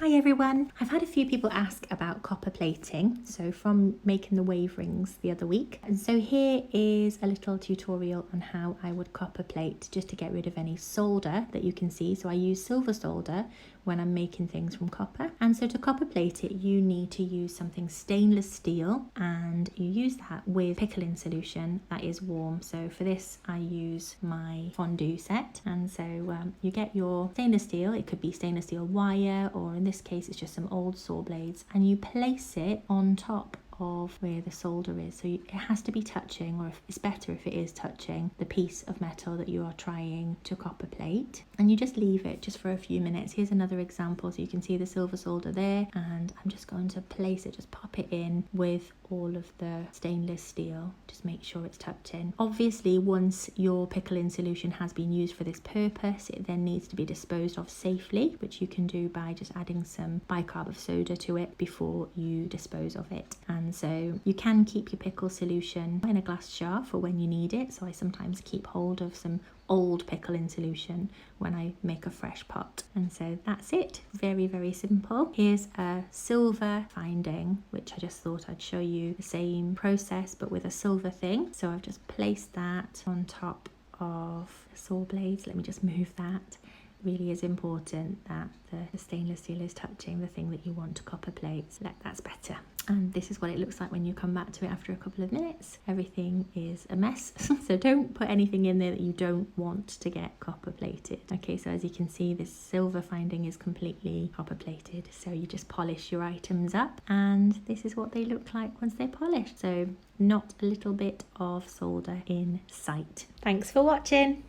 Hi everyone! I've had a few people ask about copper plating, so from making the wave rings the other week. And so here is a little tutorial on how I would copper plate just to get rid of any solder that you can see. So I use silver solder when I'm making things from copper. And so to copper plate it, you need to use something stainless steel, and you use that with pickling solution that is warm. So for this I use my fondue set, and so you get your stainless steel. It could be stainless steel wire, or in this case it's just some old saw blades, and you place it on top of where the solder is. So it has to be touching, or if it's better if it is touching the piece of metal that you are trying to copper plate, and you just leave it just for a few minutes. Here's another example, so you can see the silver solder there, and I'm just going to place it, just pop it in with all of the stainless steel, just make sure it's tucked in. Obviously once your pickling solution has been used for this purpose, it then needs to be disposed of safely, which you can do by just adding some bicarb of soda to it before you dispose of it. And so you can keep your pickle solution in a glass jar for when you need it. So I sometimes keep hold of some old pickling solution when I make a fresh pot. And so that's it. Very, very simple. Here's a silver finding, which I just thought I'd show you the same process but with a silver thing. So I've just placed that on top of the saw blades. Let me just move that. Really is important that the stainless steel is touching the thing that you want to copper plate. So that's better. And this is what it looks like when you come back to it after a couple of minutes. Everything is a mess. So don't put anything in there that you don't want to get copper plated. Okay, so as you can see, this silver finding is completely copper plated. So you just polish your items up, and this is what they look like once they're polished. So not a little bit of solder in sight. Thanks for watching.